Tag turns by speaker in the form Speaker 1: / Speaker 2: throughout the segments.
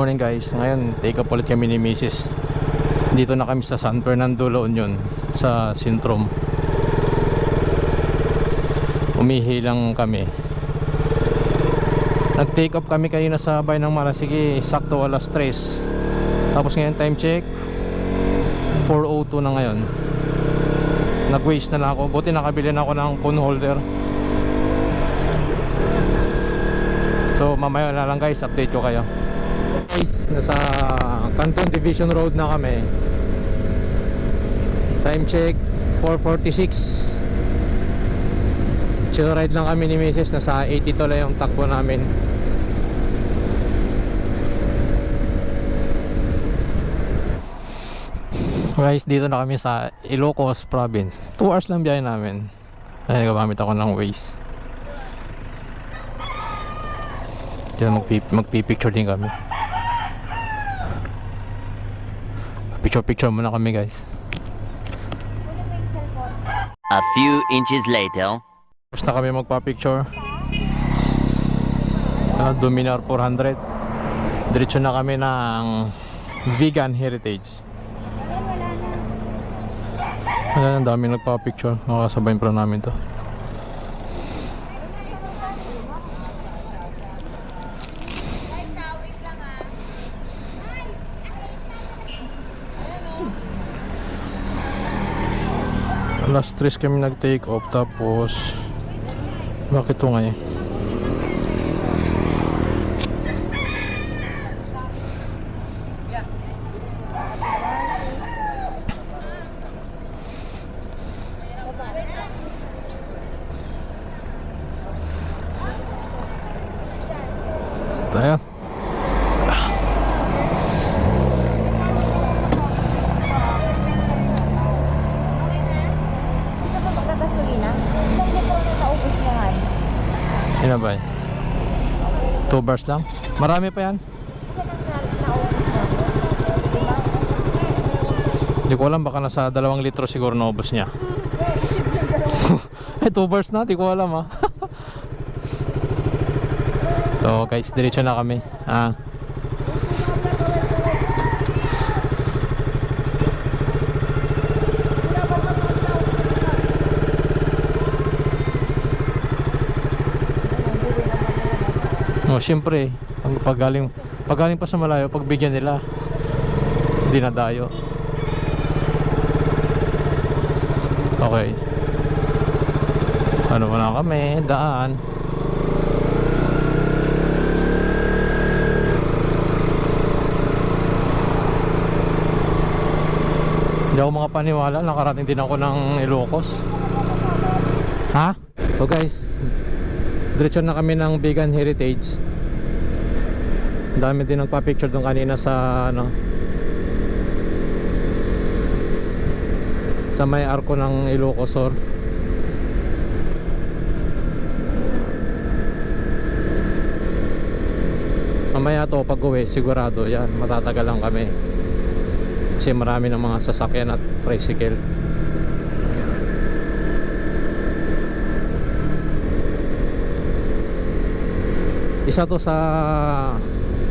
Speaker 1: morning guys. Ngayon take up ulit kami ni Mrs. Dito na kami sa San Fernando, La Union, sa Sintrom. Umihi lang kami. Nag take up kami kanina sa bayan ng Malasigi, sakto alas 3. Tapos ngayon time check 4:02 na ngayon. Nag-waste na lang ako. Buti nakabili na ako ng phone holder. So mamaya na lang guys, update ko kayo. Guys, nasa Canton Division Road na kami. Time check 4:46. Chill ride lang kami ni Mrs. Nasa 82 lang yung takbo namin. Guys, dito na kami sa Ilocos Province. 2 hours lang biyahe namin. Ay, gamit ako ng Waze. Diyan magpipicture din kami. Picture muna kami guys.
Speaker 2: A few inches later.
Speaker 1: Tapos na kami magpa-picture. Dominar 400. Diretso na kami ng Vegan Heritage. Ayan, ang dami nagpa-picture. Makakasabayin pa namin to. Alas 3 kami nag-take off. Tapos bakit ito ngayon? Tayo. Sino ba? 2 bars lang? Marami pa yan? Hindi ko alam, baka nasa 2 litro siguro naubos niya. Eh 2 bars na, di ko alam ha. So guys, diretso na kami. Siyempre, pag galing pa sa malayo, pagbigyan nila, dinadayo. Okay. Ano na kami? Daan. Hindi ako makapaniwala, nakarating din ako ng Ilocos. Ha? So guys, diretso na kami ng Vegan Heritage. Dami din nagpa-picture doon kanina sa sa may arko ng Ilocosor. Mamaya to pag uwi sigurado yan, matatagal lang kami kasi marami ng mga sasakyan at tricycle. Isa to sa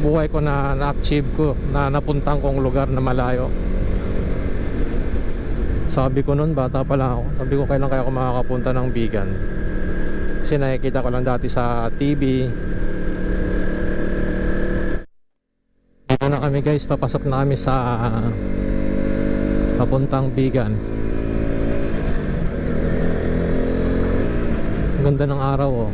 Speaker 1: buhay ko na na-achieve ko, na napuntang kong lugar na malayo. Sabi ko noon, bata pa lang ako, sabi ko kailan kaya ako makakapunta ng Vegan, kasi nakikita ko lang dati sa TV. Dito na kami guys, papasok na kami sa papuntang Vegan. Ang ganda ng araw oh.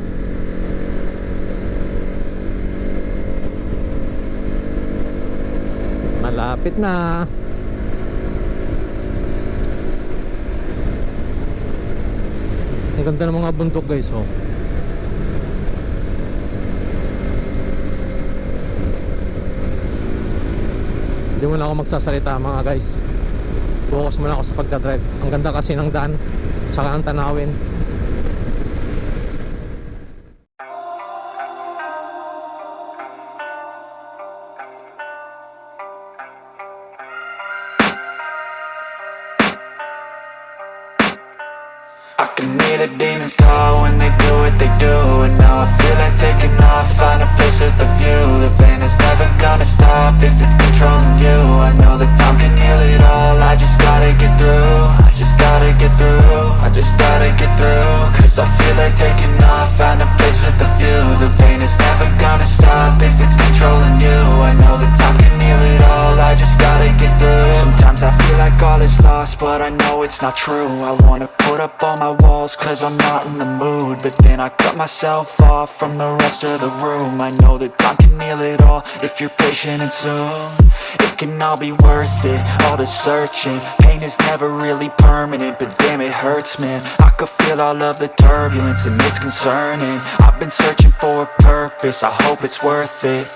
Speaker 1: Malapit na. Ang ganda ng mga bundok guys oh. Hindi mo na ako magsasalita mga guys. Focus muna ako sa pagdadrive. Ang ganda kasi ng daan, saka ang tanawin.
Speaker 3: I can hear the demons call when they do what they do. And now I feel like taking off, find a place with a view. The pain is never gonna stop if it's controlling you. I know that time can heal it all, I just gotta get through. I just gotta get through, I just gotta get through. Cause I feel like taking off, find a place with a view. The pain is never gonna stop if it's controlling you. I know that time can heal it all, I just gotta get through. Sometimes I feel like all is lost, but I know it's not true. I wanna put up all my walls cause I'm not in the mood, but then I cut myself off from the rest of the room. I know that time can heal it all if you're patient and soon it can all be worth it, all the searching. Pain is never really permanent, but damn it hurts, man. I could feel all of the turbulence and it's concerning. I've been searching for a purpose, I hope it's worth it.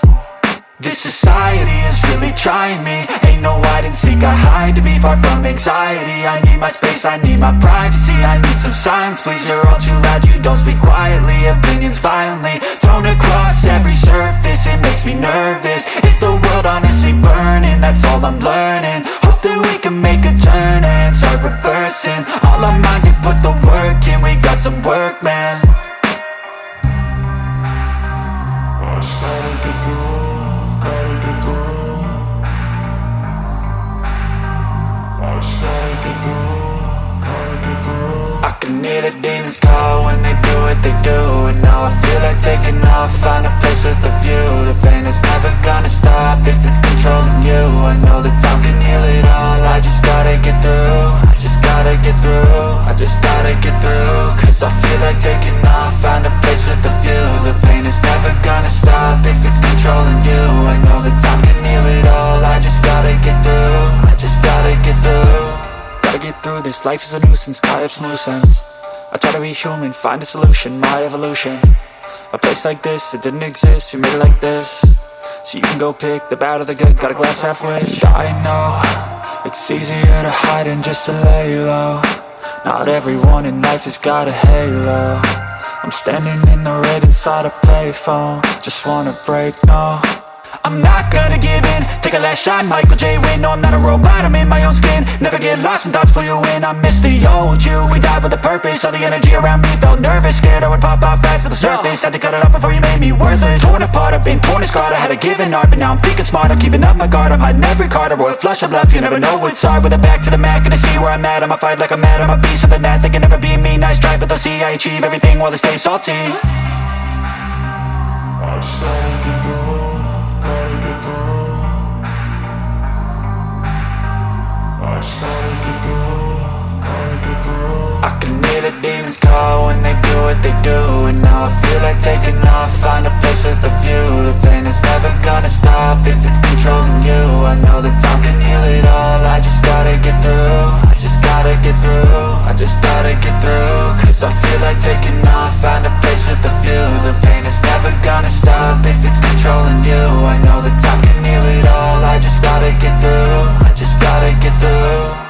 Speaker 3: This society is really trying me. Ain't no hide and seek, I hide to be far from anxiety. I need my space, I need my privacy. I need some silence, please, you're all too loud. You don't speak quietly, opinions violently thrown across every surface. It makes me nervous, it's the world honestly burning. That's all I'm learning, hope that we can make a turn and start reversing. All our minds, we put the work in, we got some work, man. I can hear the demons call when they do what they do. And now I feel like taking off, find a place with a view. The pain is never gonna stop if it's controlling you. I know that time can heal it all, I just gotta get through. I just gotta get through, I just gotta get through. Cause I feel like taking off, find a place with a view. The pain is never gonna stop if it's controlling you. I know that time can heal it all, I just gotta get through. I just gotta get through. Gotta get through this, life is a nuisance, tie up some loose ends. I try to be human, find a solution, my evolution. A place like this, it didn't exist, we made it like this. So you can go pick the bad or the good, got a glass halfway. I know, it's easier to hide than just to lay low. Not everyone in life has got a halo. I'm standing in the red inside a payphone, just wanna break, no. I'm not gonna give in, take a last shot, Michael J. Win. No, I'm not a robot, I'm in my own skin. Never get lost when thoughts pull you in. I miss the old you, we died with a purpose. All the energy around me felt nervous, scared I would pop off fast to the surface. Had to cut it off before you made me worthless. Torn apart, I've been torn and scarred. I had a given art, but now I'm thinking smart. I'm keeping up my guard, I'm hiding every card. A royal flush of left, you never know what's hard. With a back to the mat, gonna see where I'm at. I'ma fight like I'm mad, I'm a beast of the net. They can never be me, nice try, but they'll see I achieve everything while they stay salty. I can hear the demons call when they do what they do. And now I feel like taking off, find a place with a view. The pain is never gonna stop if it's controlling you. I know that time can heal it all, I just gotta get through. I just gotta get through, I just gotta get through. Cause I feel like taking off, find a place with a view. The pain is never gonna stop if it's controlling you. I know that time can heal it all, I just gotta get through. I just gotta get through.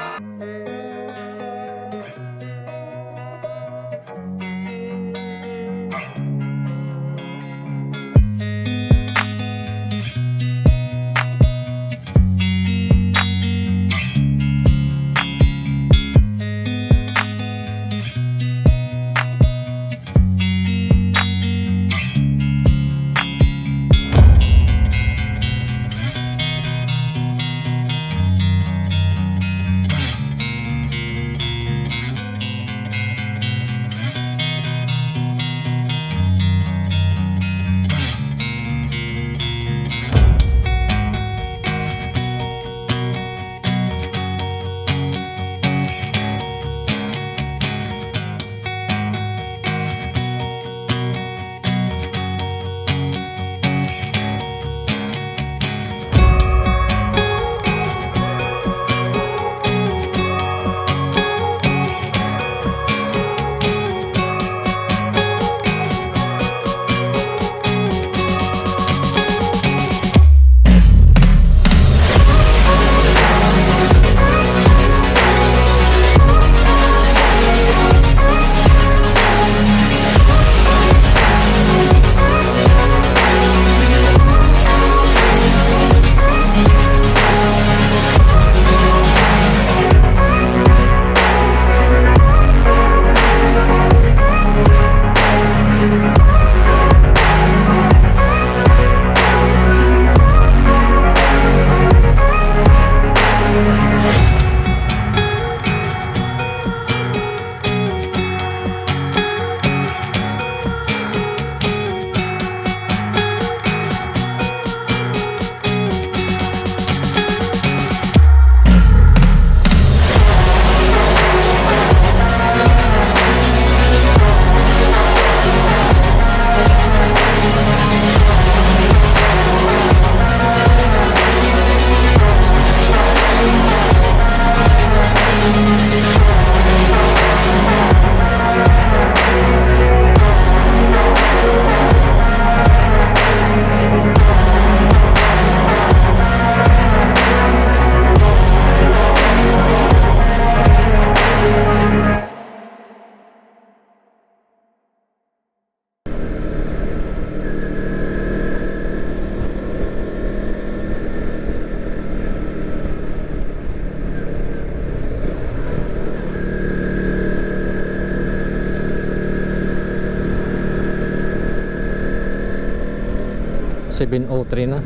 Speaker 1: 7:03 na.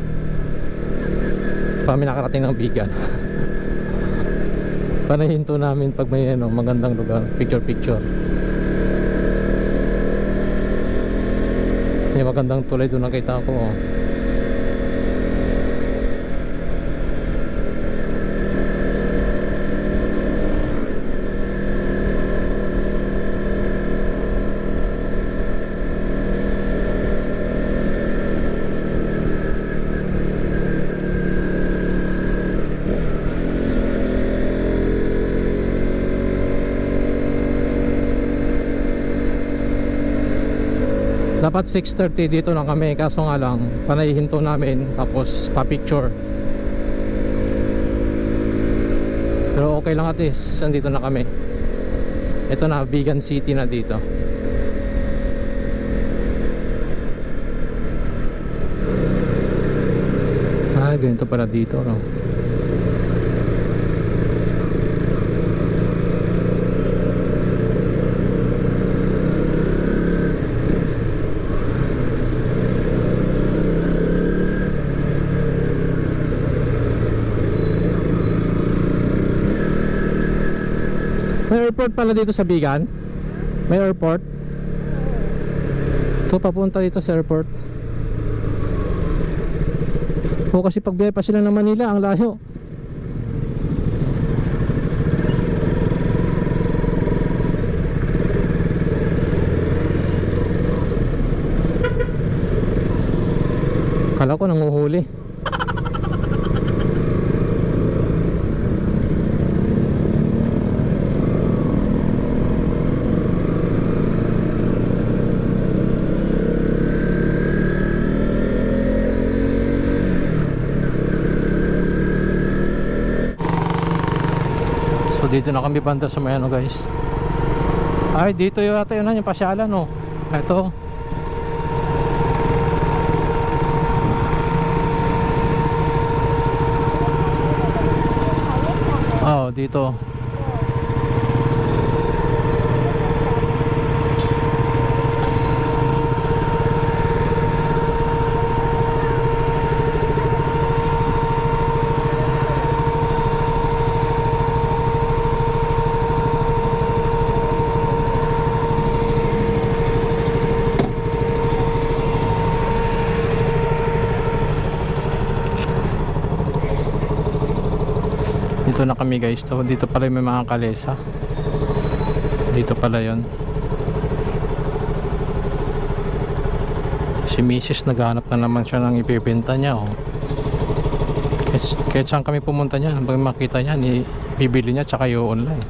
Speaker 1: Kami nakarating ng Bigan. Panahinto namin pag may ano, magandang lugar, picture. May magandang tulay doon nakita ko. Oh. Dapat 6:30 dito na kami, kaso nga lang panahihinto namin tapos pa-picture. Pero okay lang, at least andito na kami. Ito na, Bigan City na dito. Ganito pala dito, no? May airport pala dito sa Bigan? May airport? Ito, papunta dito sa airport. O kasi pagbiyahe pa sila ng Manila, ang layo. Kala ko nanguhuli. So dito na kami banda sa may ano, guys. Ay, dito yung ata yun, yung pasyalan, no. Ito. Oh, dito. Dito na kami, guys. Dito pala may mga kalesa. Dito pala yon. Si Mrs. naghahanap na naman siya ng ipibenta niya, oh. Kahit saan kami pumunta niya, pag makita niya, bibili niya tsaka yung online.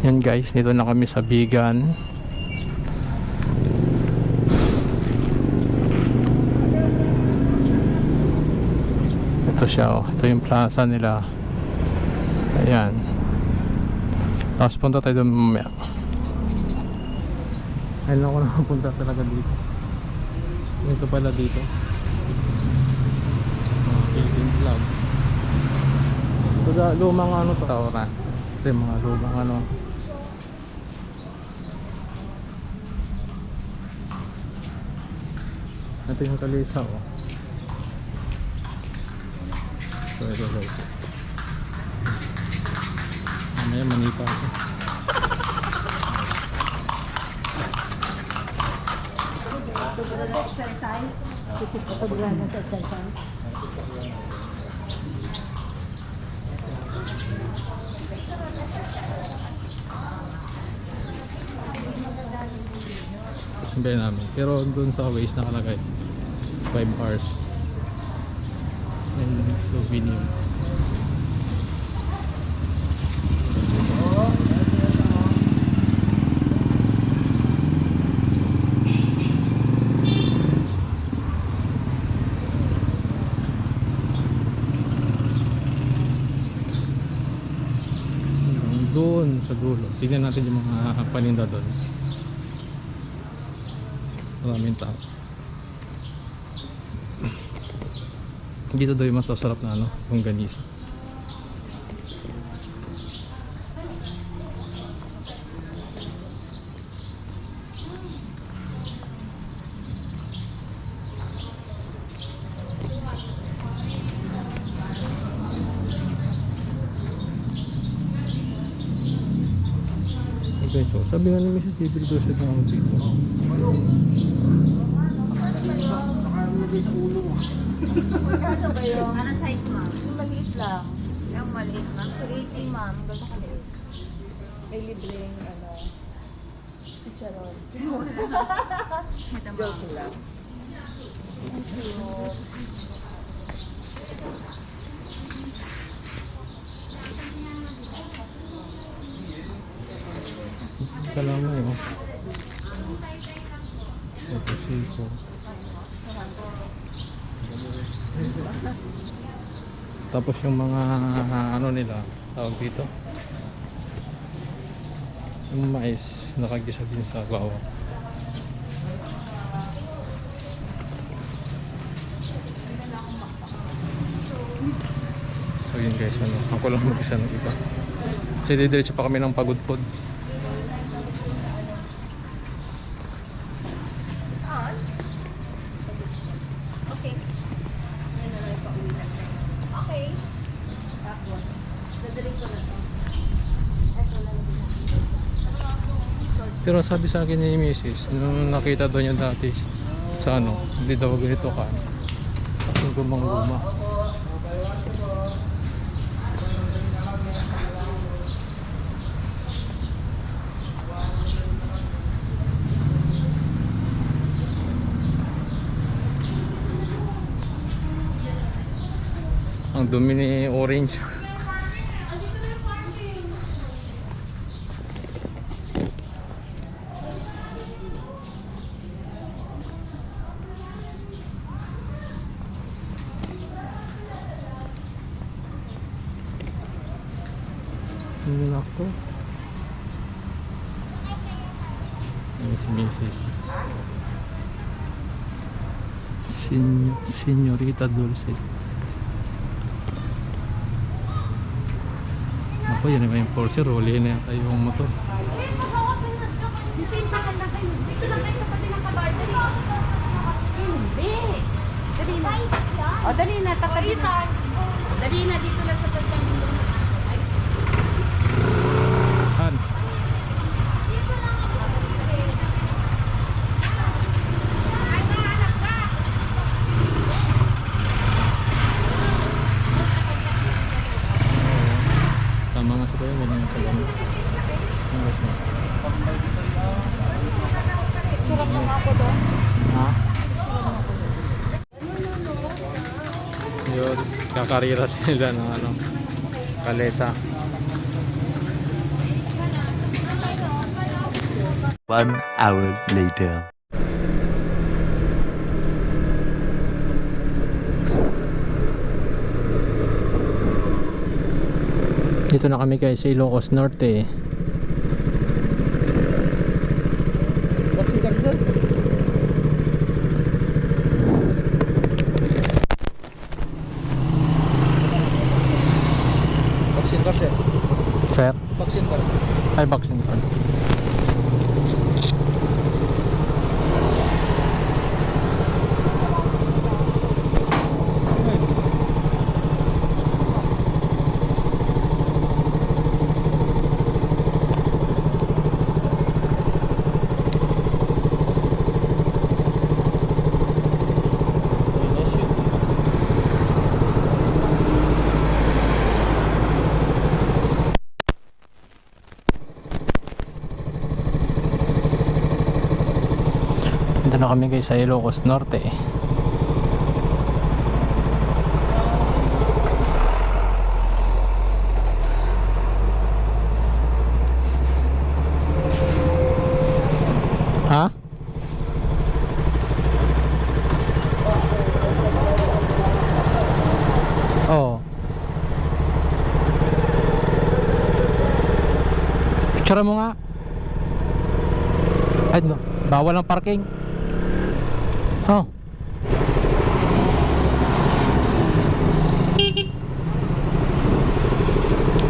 Speaker 1: Yan, guys, dito na kami sa Bigan. Ito siya, oh. Ito yung plaza nila. Ayan. Tapos punta tayo doon mamaya. Ayun lang ako nakapunta talaga dito. Ito pala dito. Philippine Club. Ito lumang ano to. Restaurant. Ito yung mga lumang ano. Ito yung kalisa, oh. So ito, guys. Mamaya manipa ako.
Speaker 4: Exercise. Sobrang na sa exercise.
Speaker 1: Sabihin namin. Pero doon sa Waze nakalagay 5 hours. And souvenir. Doon sa dulo. Tignan natin yung mga paninda doon. Maraming tao. Dito daw yung masasarap na ano, longganisa. guys, oh. Sabi nga ni Mrs. bibili daw siya ng ano dito.
Speaker 4: Ano ba yung? Ano size, ma'am? Yung maliit lang. Yung maliit, ma'am. 280, ma'am. Gano'n kaliit. May libreng, ano, chicharon. Ito, ma'am. Joke lang. Thank you.
Speaker 1: Kalama yun. Ito siko. Tapos yung mga ano nila, tawag dito. Yung mais, nakagisa din sa bawang. So yun guys, ano, ako lang mag-isa ng iba. Kasi didiretso pa kami ng pagudpod.
Speaker 4: Okay. Okay. Tapos, dadalhin ko na to. Ito na lang.
Speaker 1: Pero sabi sa akin ni Mrs. nung nakita daw niya dati sa ano, hindi daw ganito ka. Kasi gumang-guma. Ang dumi ni orange. Nako. Ini si Mrs. Señorita Dulce. Ako yan naman yung Porsche, rolly na yata yung motor.
Speaker 4: O, dali na. Takabi na. Dali na. Dito lang sa pagkakas.
Speaker 1: Han. Tama nga sa kayo, ganyan yung pagano.
Speaker 4: Surat mo ako doon.
Speaker 1: Ha? Yun, kakarira sila ng ano, kalesa.
Speaker 2: 1 hour later.
Speaker 1: Dito na kami guys sa Ilocos Norte.
Speaker 5: Vaccine card, sir.
Speaker 1: Sir?
Speaker 5: Vaccine card.
Speaker 1: Ay, vaccine card. Dito na kami guys sa Ilocos Norte. Ha? Oh. Picture mo nga. Ay no, bawal ang parking. Oh.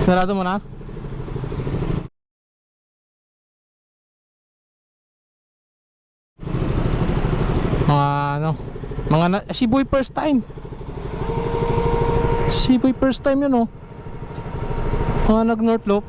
Speaker 1: Sarado mo na? Mga ano, si Boy first time. Si Boy first time yun, oh. Mga nag North Loop.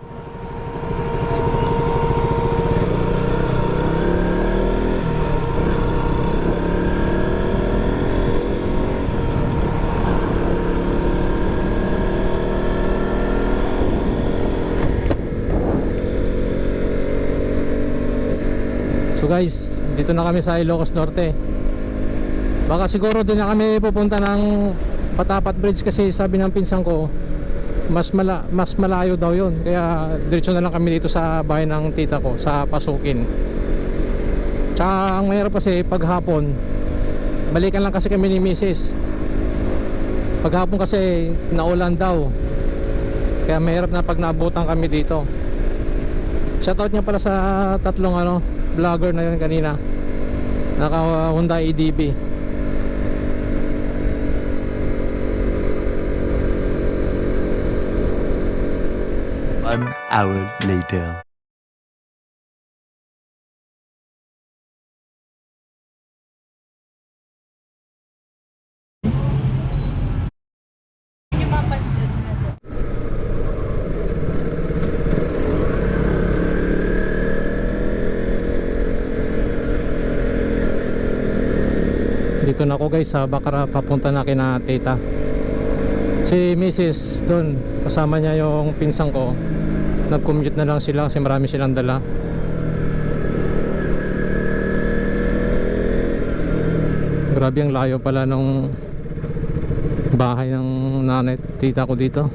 Speaker 1: guys, dito na kami sa Ilocos Norte. Baka siguro din na kami pupunta ng Patapat Bridge kasi sabi ng pinsan ko mas malayo daw yun. Kaya diretso na lang kami dito sa bahay ng tita ko sa Pasukin. Tsaka ang mahirap kasi paghapon, balikan lang kasi kami ni Mrs. Paghapon kasi naulan daw. Kaya mahirap na pag naabutan kami dito. Shoutout niya pala sa tatlong vlogger na yun kanina. Naka Hyundai EDB.
Speaker 2: One hour later.
Speaker 1: Dito na ako guys sa Bacara, papunta na kina tita. Si Mrs. doon, kasama niya yung pinsang ko. Nag-commute na lang sila kasi marami silang dala. Grabe ang layo pala nung bahay ng nanay tita ko dito.